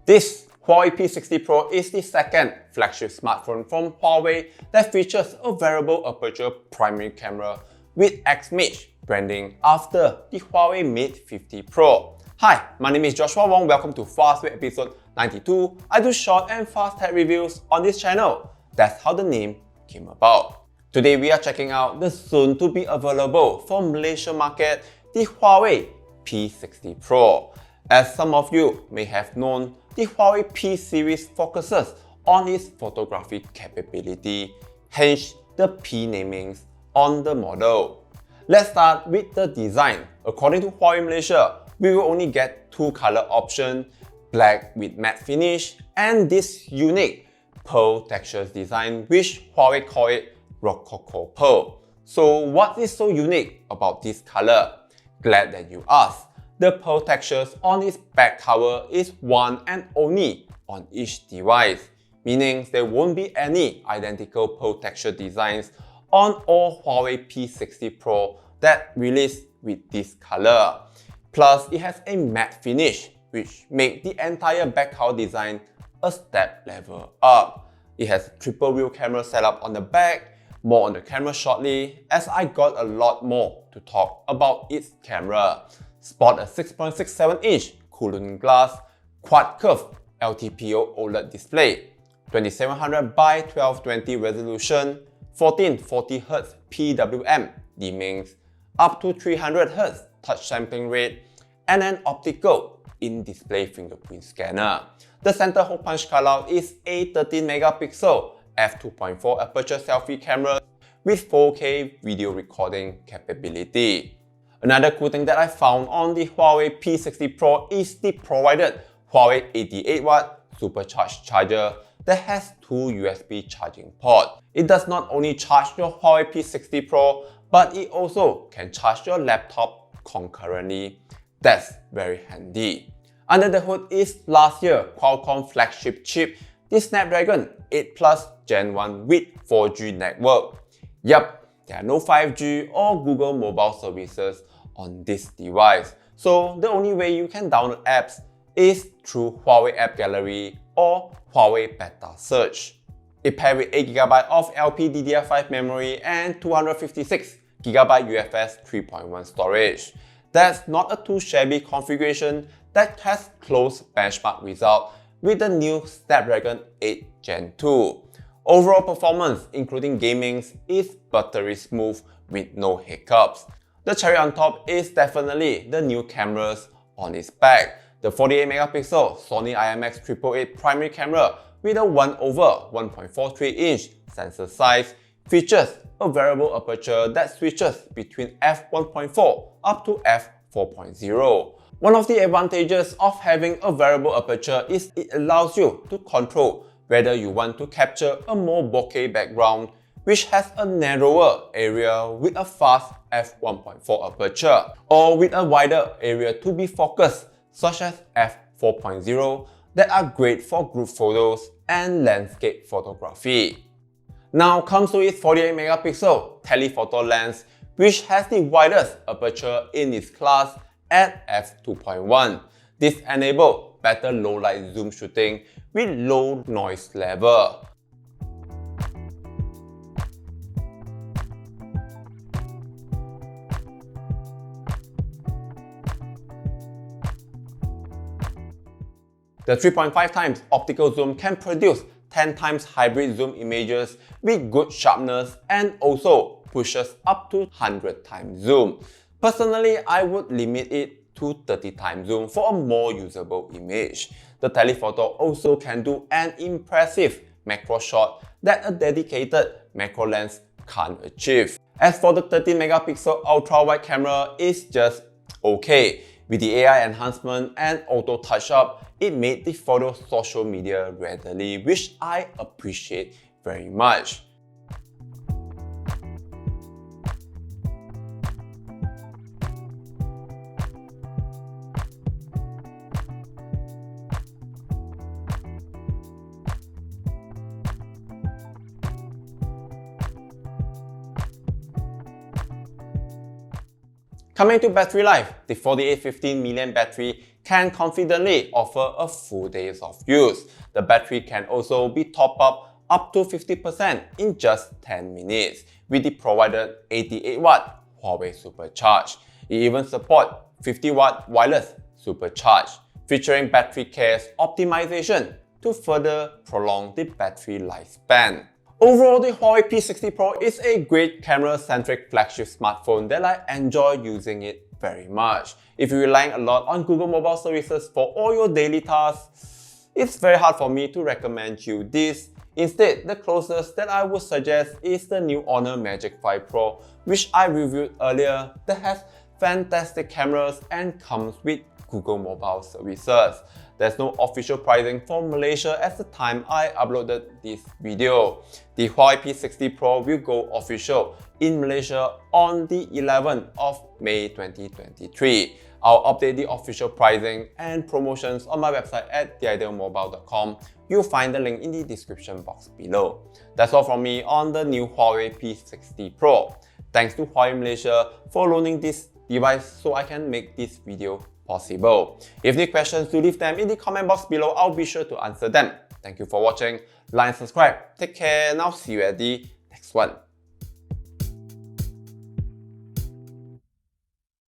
This HUAWEI P60 Pro is the second flagship smartphone from Huawei that features a variable aperture primary camera with X-Mage branding after the HUAWEI Mate 50 Pro. Hi, my name is Joshua Wong. Welcome to HUAWEI episode 92. I do short and fast tech reviews on this channel. That's how the name came about. Today we are checking out the soon to be available for Malaysia market, the HUAWEI P60 Pro. As some of you may have known, the HUAWEI P series focuses on its photography capability, hence the P namings on the model. Let's start with the design. According to HUAWEI Malaysia, we will only get two color options, black with matte finish and this unique pearl textures design which HUAWEI call it Rococo Pearl. So what is so unique about this color? Glad that you asked. The pearl textures on its back cover is one and only on each device, meaning there won't be any identical pearl texture designs on all HUAWEI P60 Pro that release with this color. Plus, it has a matte finish, which makes the entire back cover design a step level up. It has triple wheel camera setup on the back. More on the camera shortly, as I got a lot more to talk about its camera. Spot a 6.67-inch Coolum glass, quad curve LTPO OLED display, 2700 by 1220 resolution, 1440Hz PWM demings, up to 300Hz touch sampling rate, and an optical in-display fingerprint scanner. The center hole punch cutout is a 13MP f2.4 aperture selfie camera with 4K video recording capability. Another cool thing that I found on the HUAWEI P60 Pro is the provided HUAWEI 88W supercharged charger that has two USB charging ports. It does not only charge your HUAWEI P60 Pro, but it also can charge your laptop concurrently. That's very handy. Under the hood is last year Qualcomm flagship chip, the Snapdragon 8 Plus Gen 1 with 4G network. Yup, there are no 5G or Google mobile services on this device, so the only way you can download apps is through Huawei App Gallery or Huawei Beta Search. It pairs with 8GB of LPDDR5 memory and 256GB UFS 3.1 storage. That's not a too shabby configuration that has close benchmark result with the new Snapdragon 8 Gen 2. Overall performance, including gaming, is buttery smooth with no hiccups. The cherry on top is definitely the new cameras on its back. The 48MP Sony IMX888 primary camera with a 1/1.43-inch sensor size features a variable aperture that switches between f1.4 up to f4.0. One of the advantages of having a variable aperture is it allows you to control whether you want to capture a more bokeh background which has a narrower area with a fast f1.4 aperture, or with a wider area to be focused such as f4.0 that are great for group photos and landscape photography. Now comes to its 48MP telephoto lens, which has the widest aperture in its class at f2.1. This enables better low light zoom shooting with low noise level. The 3.5 times optical zoom can produce 10 times hybrid zoom images with good sharpness and also pushes up to 100 times zoom. Personally, I would limit it to 30 times zoom for a more usable image. The telephoto also can do an impressive macro shot that a dedicated macro lens can't achieve. As for the 13MP ultra-wide camera, it's just okay. With the AI enhancement and auto touch-up, it made the photo social media readily, which I appreciate very much. Coming to battery life, the 4815 mAh battery can confidently offer a full days of use. The battery can also be topped up to 50% in just 10 minutes with the provided 88-watt HUAWEI Supercharge. It even supports 50-watt wireless supercharge, featuring battery case optimization to further prolong the battery lifespan. Overall, the HUAWEI P60 Pro is a great camera-centric flagship smartphone that I enjoy using it very much. If you're relying a lot on Google mobile services for all your daily tasks, it's very hard for me to recommend you this. Instead, the closest that I would suggest is the new Honor Magic 5 Pro, which I reviewed earlier, that has fantastic cameras and comes with Google mobile services. There's no official pricing for Malaysia at the time I uploaded this video. The HUAWEI P60 Pro will go official in Malaysia on the 11th of May 2023. I'll update the official pricing and promotions on my website at theidealmobile.com. You'll find the link in the description box below. That's all from me on the new HUAWEI P60 Pro. Thanks to HUAWEI Malaysia for loaning this device so I can make this video possible. If you have questions, do leave them in the comment box below. I'll be sure to answer them. Thank you for watching. Like and subscribe. Take care and I'll see you at the next one.